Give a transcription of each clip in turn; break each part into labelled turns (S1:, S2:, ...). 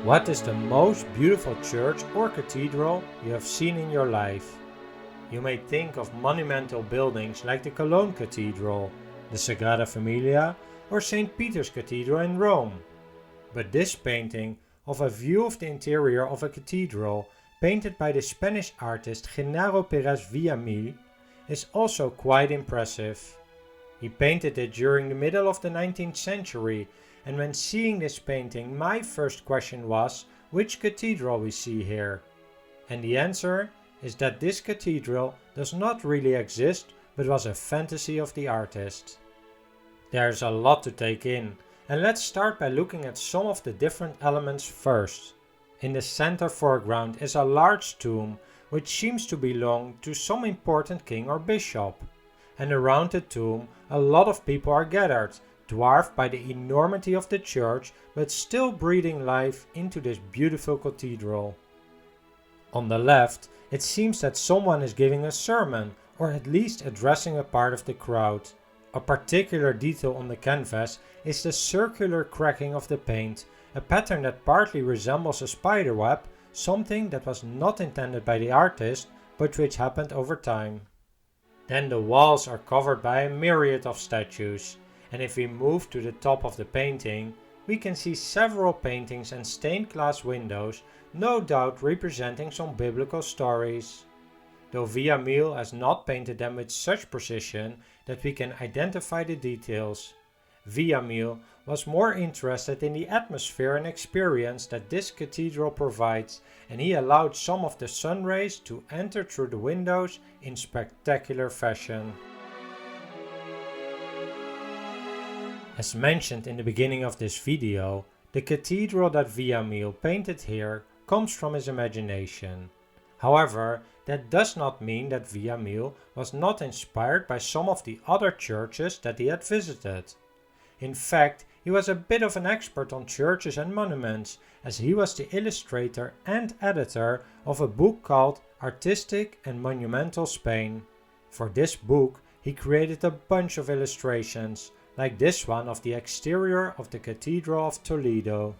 S1: What is the most beautiful church or cathedral you have seen in your life? You may think of monumental buildings like the Cologne Cathedral, the Sagrada Familia, or St. Peter's Cathedral in Rome. But this painting of a view of the interior of a cathedral, painted by the Spanish artist Jenaro Pérez Villaamil, is also quite impressive. He painted it during the middle of the 19th century, and when seeing this painting my first question was which cathedral we see here. And the answer is that this cathedral does not really exist but was a fantasy of the artist. There's a lot to take in, and let's start by looking at some of the different elements first. In the center foreground is a large tomb which seems to belong to some important king or bishop. And around the tomb a lot of people are gathered, dwarfed by the enormity of the church but still breathing life into this beautiful cathedral. On the left, it seems that someone is giving a sermon or at least addressing a part of the crowd. A particular detail on the canvas is the circular cracking of the paint, a pattern that partly resembles a spider web, something that was not intended by the artist but which happened over time. Then the walls are covered by a myriad of statues, and if we move to the top of the painting, we can see several paintings and stained glass windows, no doubt representing some biblical stories. Though Villaamil has not painted them with such precision that we can identify the details. Villaamil was more interested in the atmosphere and experience that this cathedral provides, and he allowed some of the sun rays to enter through the windows in spectacular fashion. As mentioned in the beginning of this video, the cathedral that Villaamil painted here comes from his imagination. However, that does not mean that Villaamil was not inspired by some of the other churches that he had visited. In fact, he was a bit of an expert on churches and monuments, as he was the illustrator and editor of a book called Artistic and Monumental Spain. For this book, he created a bunch of illustrations, like this one of the exterior of the Cathedral of Toledo.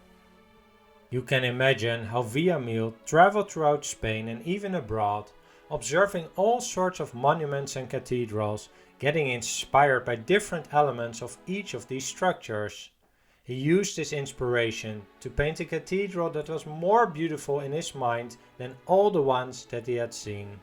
S1: You can imagine how Villaamil traveled throughout Spain and even abroad, observing all sorts of monuments and cathedrals, getting inspired by different elements of each of these structures. He used this inspiration to paint a cathedral that was more beautiful in his mind than all the ones that he had seen.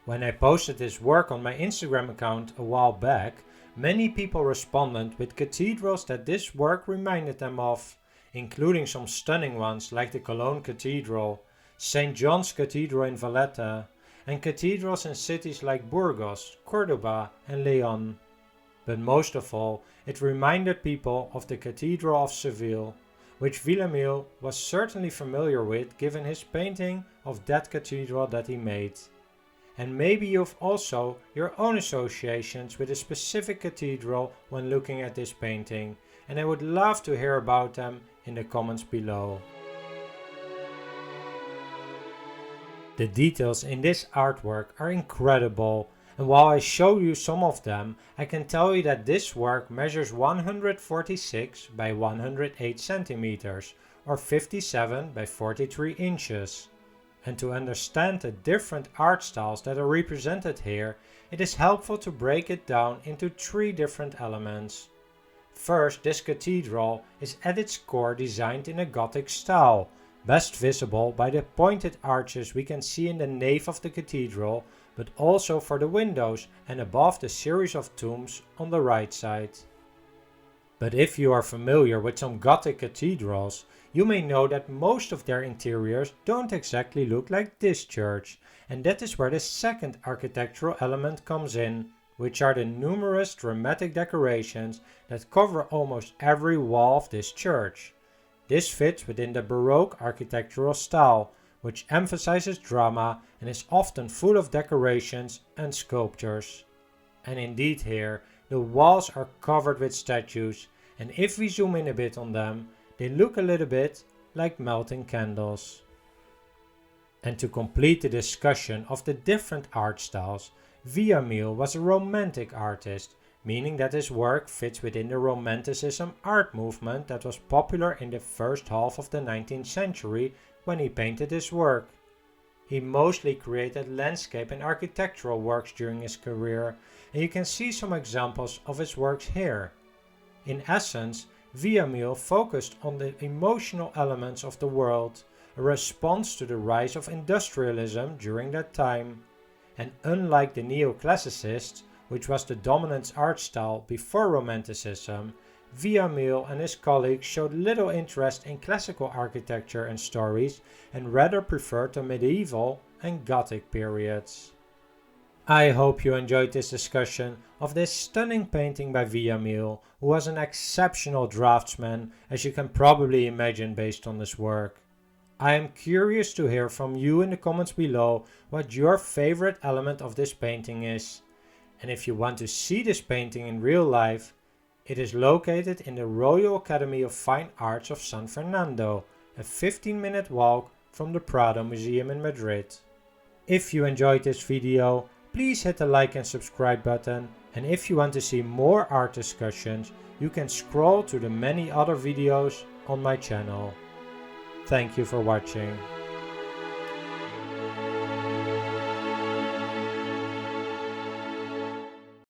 S1: When I posted this work on my Instagram account a while back, many people responded with cathedrals that this work reminded them of, including some stunning ones like the Cologne Cathedral, St. John's Cathedral in Valletta, and cathedrals in cities like Burgos, Cordoba, and León. But most of all, it reminded people of the Cathedral of Seville, which Villaamil was certainly familiar with given his painting of that cathedral that he made. And maybe you've also your own associations with a specific cathedral when looking at this painting, and I would love to hear about them in the comments below. The details in this artwork are incredible, and while I show you some of them, I can tell you that this work measures 146 by 108 centimeters, or 57 by 43 inches. And to understand the different art styles that are represented here, it is helpful to break it down into three different elements. First, this cathedral is at its core designed in a Gothic style, best visible by the pointed arches we can see in the nave of the cathedral, but also for the windows and above the series of tombs on the right side. But if you are familiar with some Gothic cathedrals, you may know that most of their interiors don't exactly look like this church, and that is where the second architectural element comes in, which are the numerous dramatic decorations that cover almost every wall of this church. This fits within the Baroque architectural style, which emphasizes drama and is often full of decorations and sculptures. And indeed here, the walls are covered with statues, and if we zoom in a bit on them, they look a little bit like melting candles. And to complete the discussion of the different art styles, Villaamil was a romantic artist, meaning that his work fits within the Romanticism art movement that was popular in the first half of the 19th century when he painted his work. He mostly created landscape and architectural works during his career, and you can see some examples of his works here. In essence, Villaamil focused on the emotional elements of the world, a response to the rise of industrialism during that time. And unlike the neoclassicists, which was the dominant art style before Romanticism, Villaamil and his colleagues showed little interest in classical architecture and stories and rather preferred the medieval and Gothic periods. I hope you enjoyed this discussion of this stunning painting by Villaamil, who was an exceptional draftsman, as you can probably imagine based on this work. I am curious to hear from you in the comments below what your favorite element of this painting is. And if you want to see this painting in real life, it is located in the Royal Academy of Fine Arts of San Fernando, a 15-minute walk from the Prado Museum in Madrid. If you enjoyed this video, please hit the like and subscribe button, and if you want to see more art discussions, you can scroll to the many other videos on my channel. Thank you for watching.